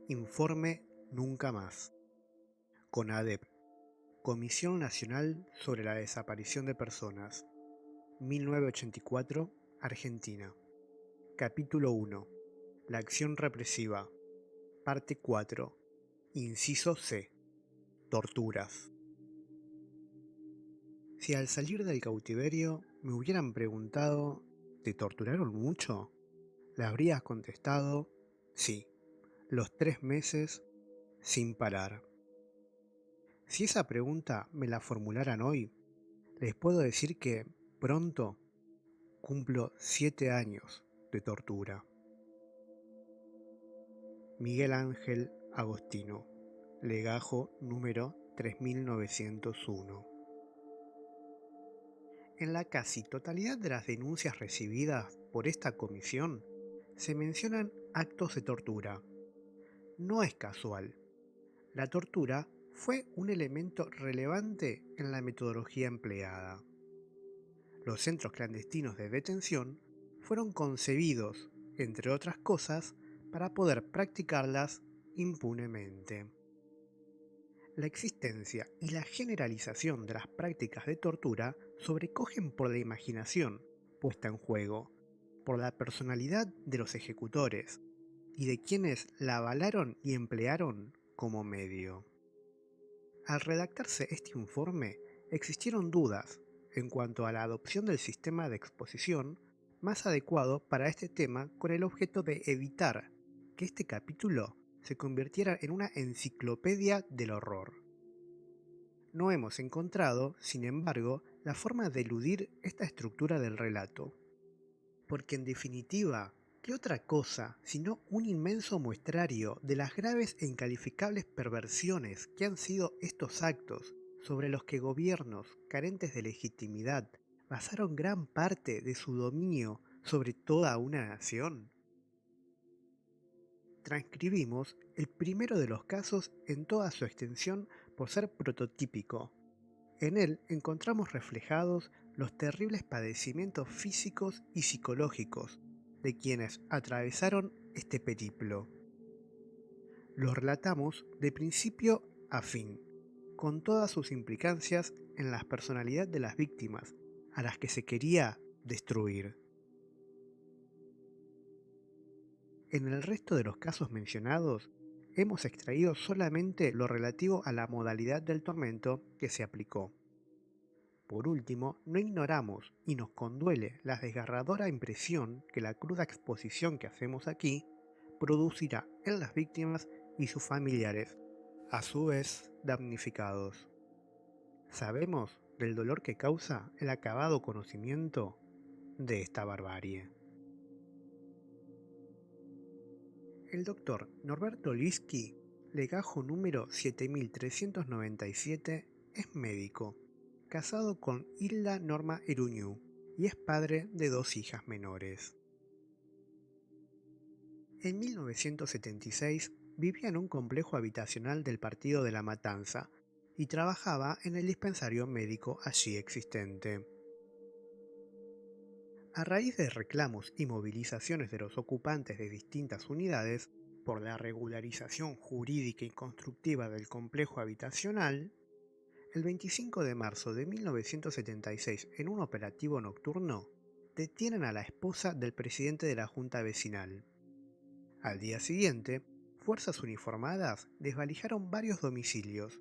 Informe Nunca Más. CONADEP, Comisión Nacional sobre la Desaparición de Personas, 1984, Argentina. Capítulo 1. La acción represiva. Parte 4. Inciso C. Torturas. Si al salir del cautiverio me hubieran preguntado ¿te torturaron mucho?, le habría contestado sí, los 3 meses sin parar. Si esa pregunta me la formularan hoy, les puedo decir que pronto cumplo 7 años de tortura. Miguel Ángel Agostino, legajo número 3901. En la casi totalidad de las denuncias recibidas por esta comisión se mencionan actos de tortura. No es casual. La tortura fue un elemento relevante en la metodología empleada. Los centros clandestinos de detención fueron concebidos, entre otras cosas, para poder practicarlas impunemente. La existencia y la generalización de las prácticas de tortura sobrecogen por la imaginación puesta en juego, por la personalidad de los ejecutores y de quienes la avalaron y emplearon como medio. Al redactarse este informe, existieron dudas en cuanto a la adopción del sistema de exposición más adecuado para este tema, con el objeto de evitar que este capítulo se convirtiera en una enciclopedia del horror. No hemos encontrado, sin embargo, la forma de eludir esta estructura del relato. Porque en definitiva, ¿qué otra cosa sino un inmenso muestrario de las graves e incalificables perversiones que han sido estos actos sobre los que gobiernos carentes de legitimidad basaron gran parte de su dominio sobre toda una nación? Transcribimos el primero de los casos en toda su extensión por ser prototípico. En él encontramos reflejados los terribles padecimientos físicos y psicológicos de quienes atravesaron este periplo. Los relatamos de principio a fin, con todas sus implicancias en la personalidad de las víctimas, a las que se quería destruir. En el resto de los casos mencionados, hemos extraído solamente lo relativo a la modalidad del tormento que se aplicó. Por último, no ignoramos y nos conduele la desgarradora impresión que la cruda exposición que hacemos aquí producirá en las víctimas y sus familiares, a su vez damnificados. Sabemos del dolor que causa el acabado conocimiento de esta barbarie. El doctor Norberto Liski, legajo número 7397, es médico, casado con Hilda Norma Eruñu, y es padre de 2 hijas menores. En 1976 vivía en un complejo habitacional del partido de La Matanza y trabajaba en el dispensario médico allí existente. A raíz de reclamos y movilizaciones de los ocupantes de distintas unidades por la regularización jurídica y constructiva del complejo habitacional, el 25 de marzo de 1976, en un operativo nocturno, detienen a la esposa del presidente de la Junta Vecinal. Al día siguiente, fuerzas uniformadas desvalijaron varios domicilios,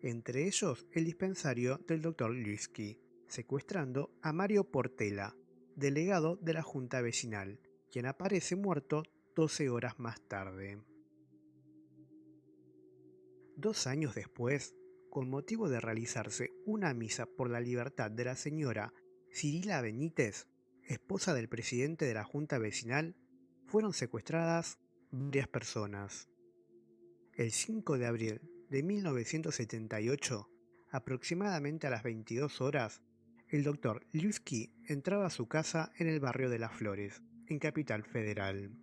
entre ellos el dispensario del Dr. Liski, secuestrando a Mario Portela, delegado de la Junta Vecinal, quien aparece muerto 12 horas más tarde. 2 años después, con motivo de realizarse una misa por la libertad de la señora Cirila Benítez, esposa del presidente de la Junta Vecinal, fueron secuestradas varias personas. El 5 de abril de 1978, aproximadamente a las 22 horas, el Dr. Liski entraba a su casa en el barrio de Las Flores, en Capital Federal.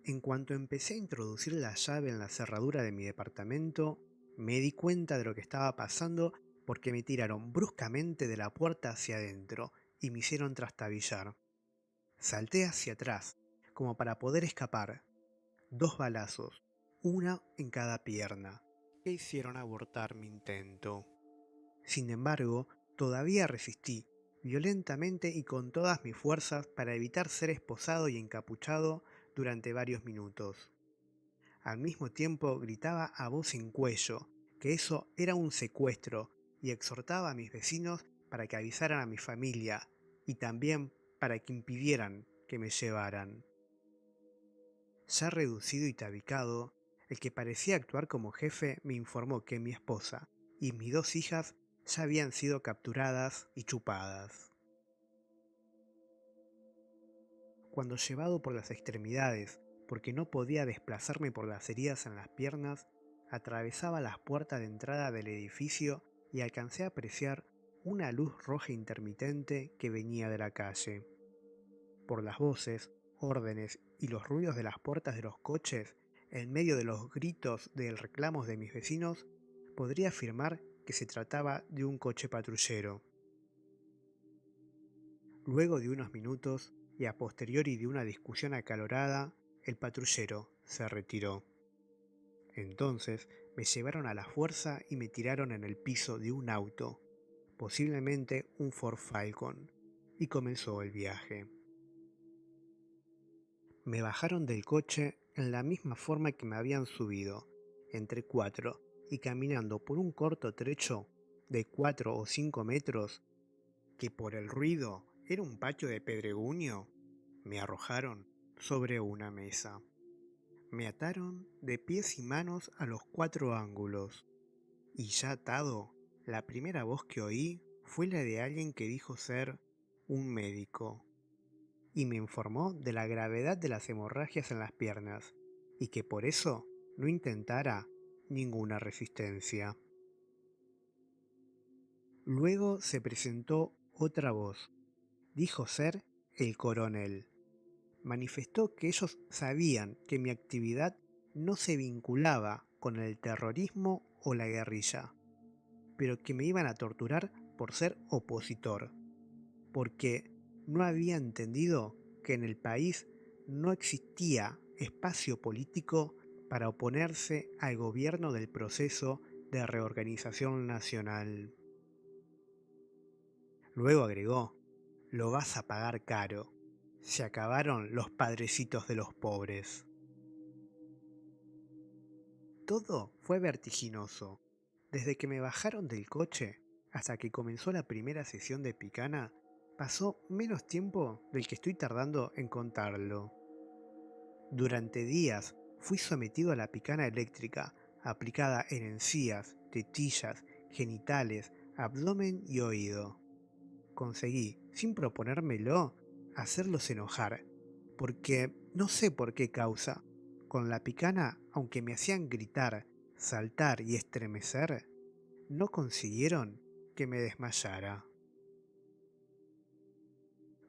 En cuanto empecé a introducir la llave en la cerradura de mi departamento, me di cuenta de lo que estaba pasando porque me tiraron bruscamente de la puerta hacia adentro y me hicieron trastabillar. Salté hacia atrás, como para poder escapar. 2 balazos, una en cada pierna, que hicieron abortar mi intento. Sin embargo, todavía resistí, violentamente y con todas mis fuerzas para evitar ser esposado y encapuchado durante varios minutos. Al mismo tiempo gritaba a voz en cuello que eso era un secuestro y exhortaba a mis vecinos para que avisaran a mi familia y también para que impidieran que me llevaran. Ya reducido y tabicado, el que parecía actuar como jefe me informó que mi esposa y mis 2 hijas ya habían sido capturadas y chupadas. Cuando llevado por las extremidades, porque no podía desplazarme por las heridas en las piernas, atravesaba las puertas de entrada del edificio y alcancé a apreciar una luz roja intermitente que venía de la calle. Por las voces, órdenes y los ruidos de las puertas de los coches, en medio de los gritos de reclamos de mis vecinos, podría afirmar que se trataba de un coche patrullero. Luego de unos minutos, y a posteriori de una discusión acalorada, el patrullero se retiró. Entonces me llevaron a la fuerza y me tiraron en el piso de un auto, posiblemente un Ford Falcon, y comenzó el viaje. Me bajaron del coche en la misma forma que me habían subido, entre 4, y caminando por un corto trecho de 4 o 5 metros, que por el ruido era un patio de pedregullo, me arrojaron sobre una mesa. Me ataron de pies y manos a los 4 ángulos, y ya atado, la primera voz que oí fue la de alguien que dijo ser un médico, y me informó de la gravedad de las hemorragias en las piernas, y que por eso no intentara ninguna resistencia. Luego se presentó otra voz. Dijo ser el coronel. Manifestó que ellos sabían que mi actividad no se vinculaba con el terrorismo o la guerrilla, pero que me iban a torturar por ser opositor, porque no había entendido que en el país no existía espacio político para oponerse al gobierno del proceso de reorganización nacional. Luego agregó: lo vas a pagar caro. Se acabaron los padrecitos de los pobres. Todo fue vertiginoso. Desde que me bajaron del coche hasta que comenzó la primera sesión de picana, pasó menos tiempo del que estoy tardando en contarlo. Durante días fui sometido a la picana eléctrica, aplicada en encías, tetillas, genitales, abdomen y oído. Conseguí, sin proponérmelo, hacerlos enojar, porque no sé por qué causa. Con la picana, aunque me hacían gritar, saltar y estremecer, no consiguieron que me desmayara.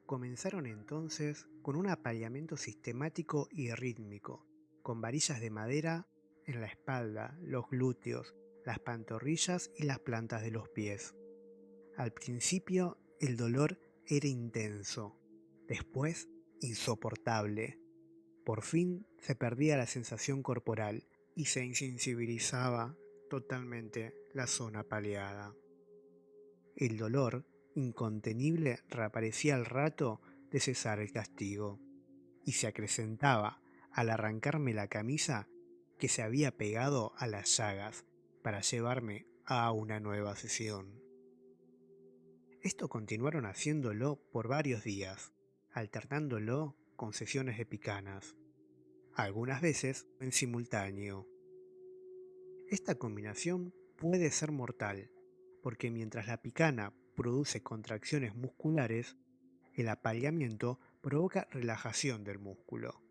Comenzaron entonces con un apareamiento sistemático y rítmico, con varillas de madera en la espalda, los glúteos, las pantorrillas y las plantas de los pies. Al principio el dolor era intenso, después insoportable. Por fin se perdía la sensación corporal y se insensibilizaba totalmente la zona paleada. El dolor, incontenible, reaparecía al rato de cesar el castigo, y se acrecentaba al arrancarme la camisa que se había pegado a las llagas para llevarme a una nueva sesión. Esto continuaron haciéndolo por varios días, alternándolo con sesiones de picanas, algunas veces en simultáneo. Esta combinación puede ser mortal, porque mientras la picana produce contracciones musculares, el apaleamiento provoca relajación del músculo,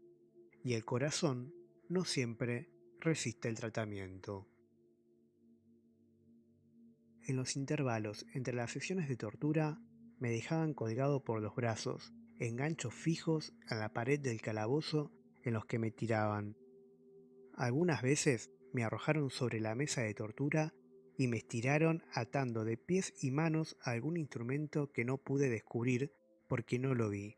y el corazón no siempre resiste el tratamiento. En los intervalos entre las sesiones de tortura me dejaban colgado por los brazos, en ganchos fijos en la pared del calabozo en los que me tiraban. Algunas veces me arrojaron sobre la mesa de tortura y me estiraron atando de pies y manos a algún instrumento que no pude descubrir porque no lo vi.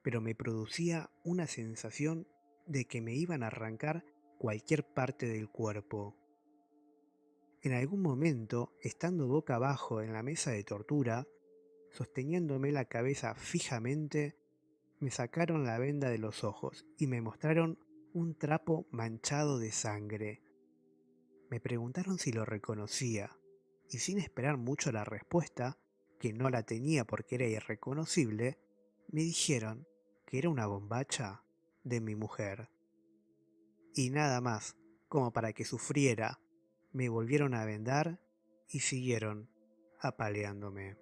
pero me producía una sensación de que me iban a arrancar cualquier parte del cuerpo. En algún momento, estando boca abajo en la mesa de tortura, sosteniéndome la cabeza fijamente, me sacaron la venda de los ojos y me mostraron un trapo manchado de sangre. Me preguntaron si lo reconocía, y sin esperar mucho la respuesta, que no la tenía porque era irreconocible, me dijeron que era una bombacha de mi mujer. Y nada más, como para que sufriera, me volvieron a vendar y siguieron apaleándome.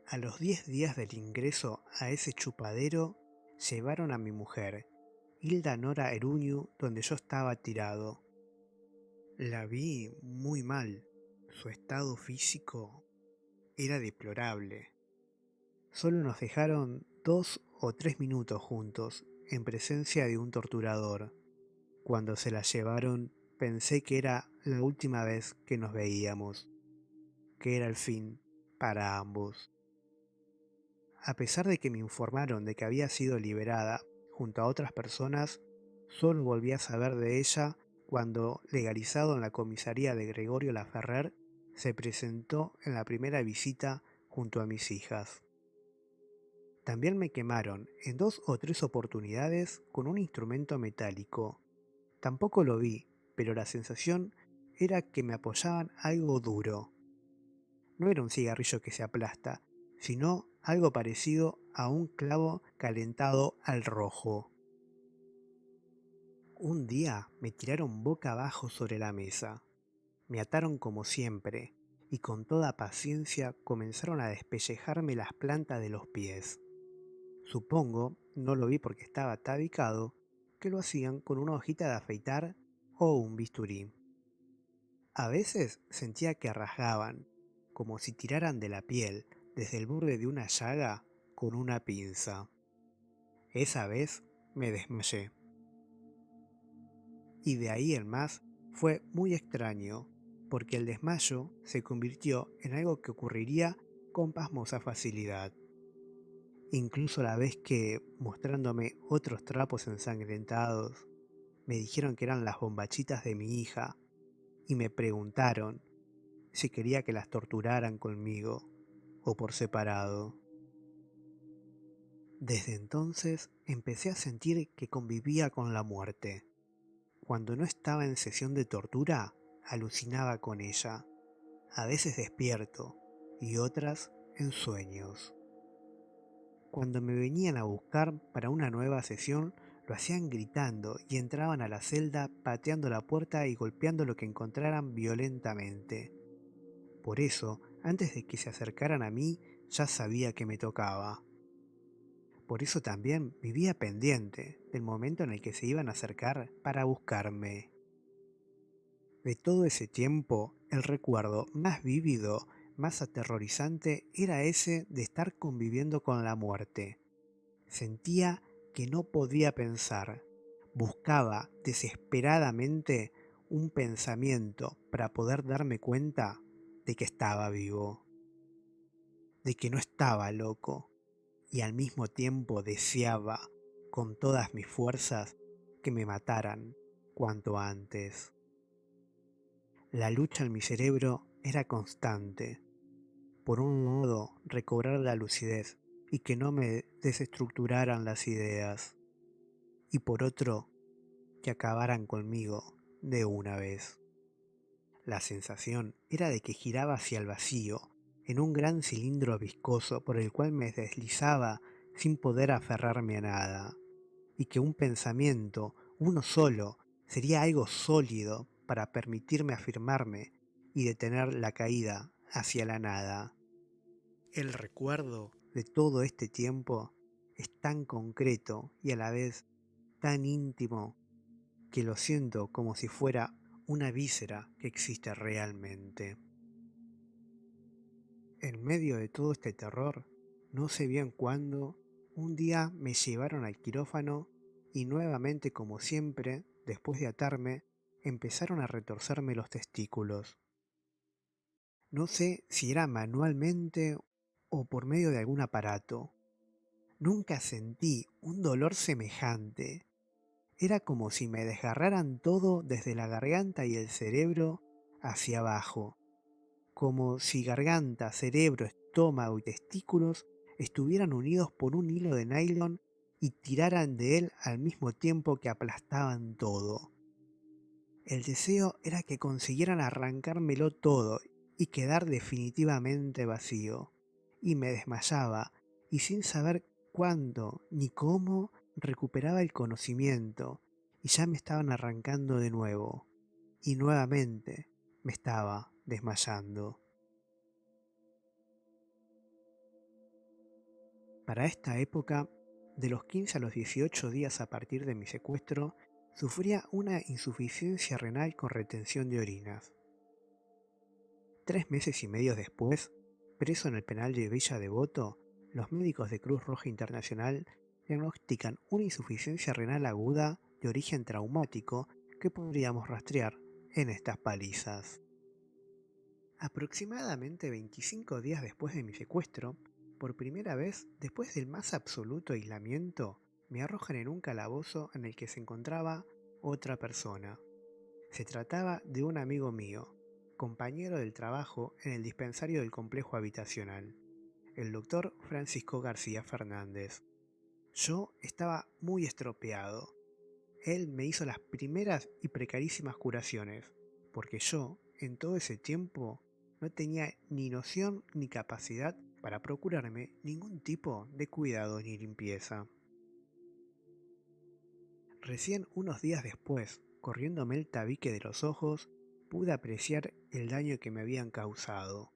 A los 10 días del ingreso a ese chupadero, llevaron a mi mujer, Hilda Nora Eruñu, donde yo estaba tirado. La vi muy mal. Su estado físico era deplorable. Solo nos dejaron 2 o 3 minutos juntos, en presencia de un torturador. Cuando se la llevaron, pensé que era la última vez que nos veíamos, que era el fin para ambos. A pesar de que me informaron de que había sido liberada junto a otras personas, solo volví a saber de ella cuando, legalizado en la comisaría de Gregorio Laferrer, se presentó en la primera visita junto a mis hijas. También me quemaron en 2 o 3 oportunidades con un instrumento metálico. Tampoco lo vi, pero la sensación era que me apoyaban algo duro. No era un cigarrillo que se aplasta, sino algo parecido a un clavo calentado al rojo. Un día me tiraron boca abajo sobre la mesa. Me ataron como siempre, y con toda paciencia comenzaron a despellejarme las plantas de los pies. Supongo, no lo vi porque estaba tabicado, que lo hacían con una hojita de afeitar o un bisturí. A veces sentía que rasgaban, como si tiraran de la piel, desde el borde de una llaga, con una pinza. Esa vez me desmayé. Y de ahí en más fue muy extraño, porque el desmayo se convirtió en algo que ocurriría con pasmosa facilidad. Incluso la vez que, mostrándome otros trapos ensangrentados, me dijeron que eran las bombachitas de mi hija, y me preguntaron si quería que las torturaran conmigo o por separado. Desde entonces empecé a sentir que convivía con la muerte. Cuando no estaba en sesión de tortura, alucinaba con ella, a veces despierto y otras en sueños. Cuando me venían a buscar para una nueva sesión, lo hacían gritando y entraban a la celda pateando la puerta y golpeando lo que encontraran violentamente. Por eso, antes de que se acercaran a mí, ya sabía que me tocaba. Por eso también vivía pendiente del momento en el que se iban a acercar para buscarme. De todo ese tiempo, el recuerdo más vívido, más aterrorizante, era ese de estar conviviendo con la muerte. Sentía que no podía pensar. Buscaba desesperadamente un pensamiento para poder darme cuenta de que estaba vivo, de que no estaba loco, y al mismo tiempo deseaba, con todas mis fuerzas, que me mataran cuanto antes. La lucha en mi cerebro era constante. Por un modo, recobrar la lucidez y que no me desestructuraran las ideas. Y por otro, que acabaran conmigo de una vez. La sensación era de que giraba hacia el vacío, en un gran cilindro viscoso por el cual me deslizaba sin poder aferrarme a nada, y que un pensamiento, uno solo, sería algo sólido para permitirme afirmarme y detener la caída hacia la nada. El recuerdo de todo este tiempo es tan concreto y a la vez tan íntimo que lo siento como si fuera una víscera que existe realmente. En medio de todo este terror, no sé bien cuándo, un día me llevaron al quirófano y nuevamente, como siempre, después de atarme, empezaron a retorcerme los testículos. No sé si era manualmente o por medio de algún aparato. Nunca sentí un dolor semejante. Era como si me desgarraran todo desde la garganta y el cerebro hacia abajo, como si garganta, cerebro, estómago y testículos estuvieran unidos por un hilo de nylon y tiraran de él al mismo tiempo que aplastaban todo. El deseo era que consiguieran arrancármelo todo y quedar definitivamente vacío. Y me desmayaba, y sin saber cuándo ni cómo recuperaba el conocimiento, y ya me estaban arrancando de nuevo. Y nuevamente me estaba desmayando. Para esta época, de los 15 a los 18 días a partir de mi secuestro, sufría una insuficiencia renal con retención de orinas. 3 meses y medio después, preso en el penal de Villa Devoto, los médicos de Cruz Roja Internacional diagnostican una insuficiencia renal aguda de origen traumático que podríamos rastrear en estas palizas. Aproximadamente 25 días después de mi secuestro, por primera vez, después del más absoluto aislamiento, me arrojan en un calabozo en el que se encontraba otra persona. Se trataba de un amigo mío, compañero del trabajo en el dispensario del complejo habitacional, el doctor Francisco García Fernández. Yo estaba muy estropeado. Él me hizo las primeras y precarísimas curaciones, porque yo, en todo ese tiempo, no tenía ni noción ni capacidad para procurarme ningún tipo de cuidado ni limpieza. Recién unos días después, corriéndome el tabique de los ojos, pude apreciar el daño que me habían causado.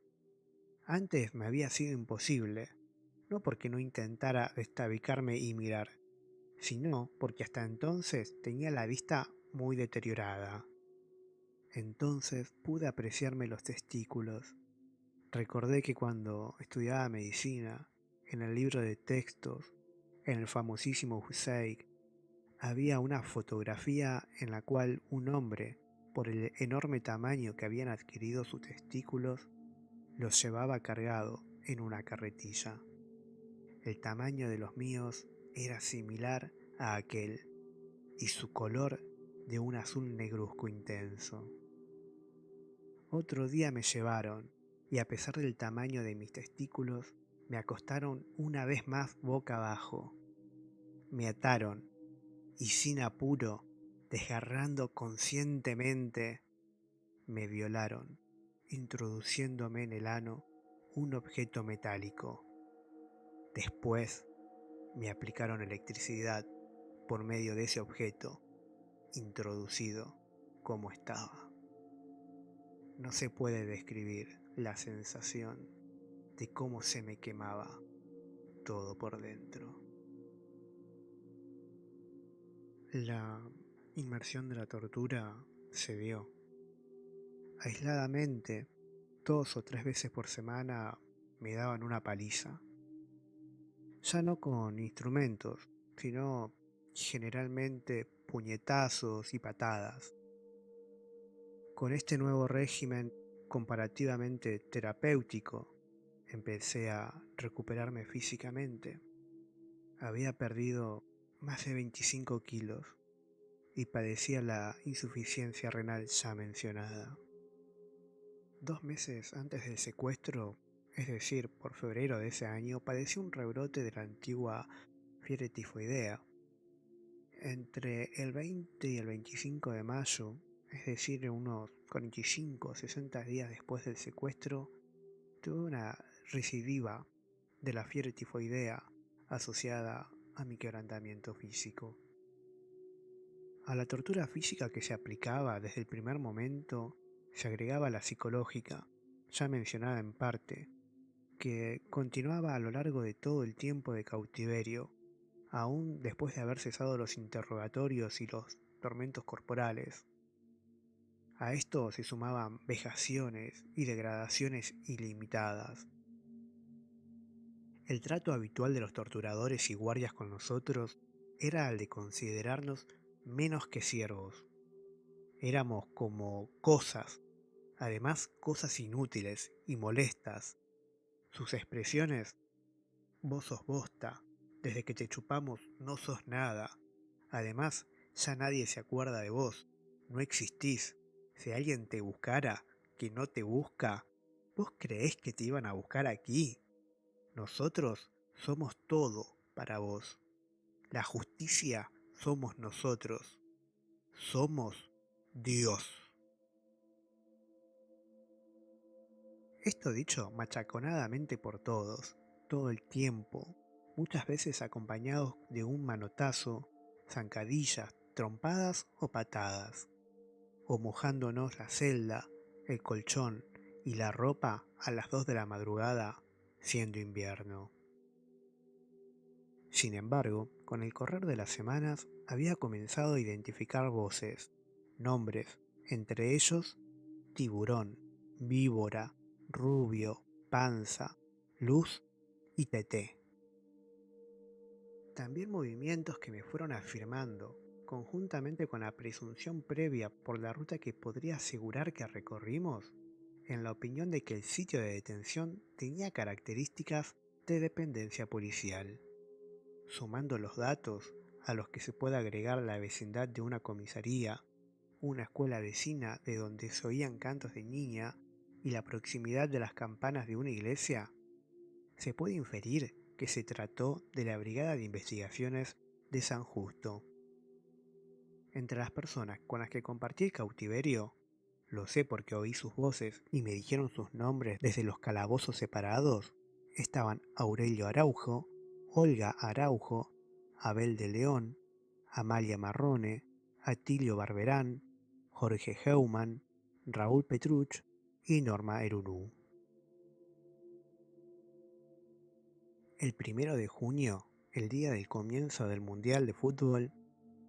Antes me había sido imposible, no porque no intentara destabicarme y mirar, sino porque hasta entonces tenía la vista muy deteriorada. Entonces pude apreciarme los testículos. Recordé que cuando estudiaba medicina, en el libro de textos, en el famosísimo Hussein, había una fotografía en la cual un hombre, por el enorme tamaño que habían adquirido sus testículos, los llevaba cargado en una carretilla. El tamaño de los míos era similar a aquel, y su color de un azul negruzco intenso. Otro día me llevaron, y a pesar del tamaño de mis testículos, me acostaron una vez más boca abajo. Me ataron, y sin apuro, desgarrando conscientemente, me violaron, introduciéndome en el ano un objeto metálico. Después me aplicaron electricidad por medio de ese objeto, introducido como estaba. No se puede describir la sensación de cómo se me quemaba todo por dentro. La inmersión de la tortura se dio. Aisladamente, 2 o 3 veces por semana me daban una paliza. Ya no con instrumentos, sino generalmente puñetazos y patadas. Con este nuevo régimen comparativamente terapéutico, empecé a recuperarme físicamente. Había perdido más de 25 kilos y padecía la insuficiencia renal ya mencionada. 2 meses antes del secuestro, es decir, por febrero de ese año, padecí un rebrote de la antigua fiebre tifoidea. Entre el 20 y el 25 de mayo, es decir, unos 45 o 60 días después del secuestro, tuve una recidiva de la fiebre tifoidea asociada a mi quebrantamiento físico. A la tortura física que se aplicaba desde el primer momento se agregaba la psicológica, ya mencionada en parte, que continuaba a lo largo de todo el tiempo de cautiverio, aún después de haber cesado los interrogatorios y los tormentos corporales. A esto se sumaban vejaciones y degradaciones ilimitadas. El trato habitual de los torturadores y guardias con nosotros era el de considerarnos menos que siervos. Éramos como cosas, además cosas inútiles y molestas, Sus expresiones: vos sos bosta, desde que te chupamos no sos nada. Además, ya nadie se acuerda de vos, no existís. Si alguien te buscara, que no te busca, ¿vos creés que te iban a buscar aquí? Nosotros somos todo para vos. La justicia somos nosotros. Somos Dios. Esto dicho machaconadamente por todos, todo el tiempo, muchas veces acompañados de un manotazo, zancadillas, trompadas o patadas, o mojándonos la celda, el colchón y la ropa a las 2 de la madrugada, siendo invierno. Sin embargo, con el correr de las semanas había comenzado a identificar voces, nombres, entre ellos Tiburón, Víbora, Rubio, Panza, Luz y Teté. También movimientos que me fueron afirmando, conjuntamente con la presunción previa por la ruta que podría asegurar que recorrimos, en la opinión de que el sitio de detención tenía características de dependencia policial. Sumando los datos a los que se puede agregar la vecindad de una comisaría, una escuela vecina de donde se oían cantos de niña y la proximidad de las campanas de una iglesia, se puede inferir que se trató de la Brigada de Investigaciones de San Justo. Entre las personas con las que compartí el cautiverio, lo sé porque oí sus voces y me dijeron sus nombres desde los calabozos separados, estaban Aurelio Araujo, Olga Araujo, Abel de León, Amalia Marrone, Atilio Barberán, Jorge Heumann, Raúl Petruch y Norma Erunú. El 1 de junio, el día del comienzo del Mundial de Fútbol,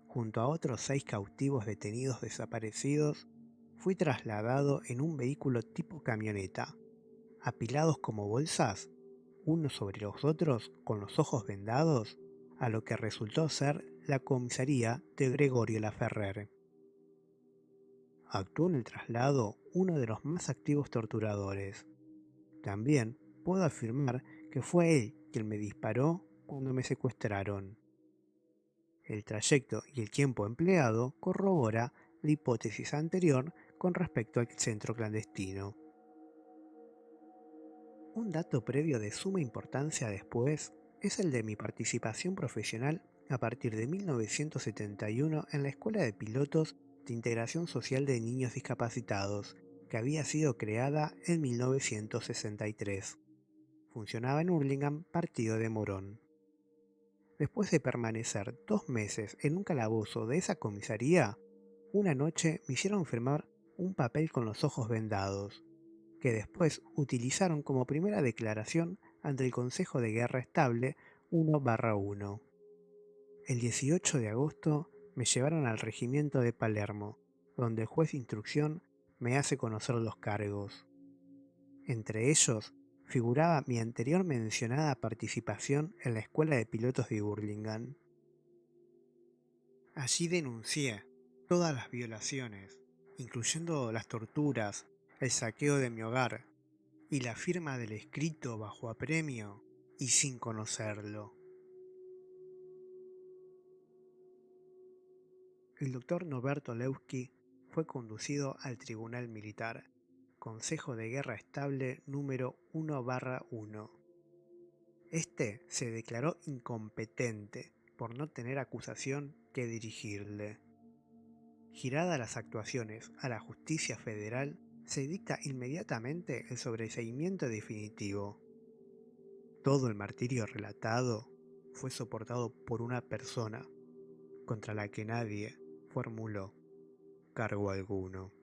junto a otros 6 cautivos detenidos desaparecidos, fui trasladado en un vehículo tipo camioneta, apilados como bolsas, unos sobre los otros con los ojos vendados, a lo que resultó ser la comisaría de Gregorio Laferrer. Actuó en el traslado uno de los más activos torturadores. También puedo afirmar que fue él quien me disparó cuando me secuestraron. El trayecto y el tiempo empleado corrobora la hipótesis anterior con respecto al centro clandestino. Un dato previo de suma importancia después es el de mi participación profesional a partir de 1971 en la Escuela de Pilotos de Integración Social de Niños Discapacitados, que había sido creada en 1963. Funcionaba en Hurlingham, partido de Morón. Después de permanecer 2 meses en un calabozo de esa comisaría, una noche me hicieron firmar un papel con los ojos vendados, que después utilizaron como primera declaración ante el Consejo de Guerra Estable 1/1. El 18 de agosto me llevaron al regimiento de Palermo, donde el juez de instrucción me hace conocer los cargos. Entre ellos figuraba mi anterior mencionada participación en la Escuela de Pilotos de Hurlingham. Allí denuncié todas las violaciones, incluyendo las torturas, el saqueo de mi hogar y la firma del escrito bajo apremio y sin conocerlo. El doctor Norberto Lewski fue conducido al Tribunal Militar, Consejo de Guerra Estable número 1/1. Este se declaró incompetente por no tener acusación que dirigirle. Giradas las actuaciones a la justicia federal, se dicta inmediatamente el sobreseimiento definitivo. Todo el martirio relatado fue soportado por una persona contra la que nadie formuló cargo alguno.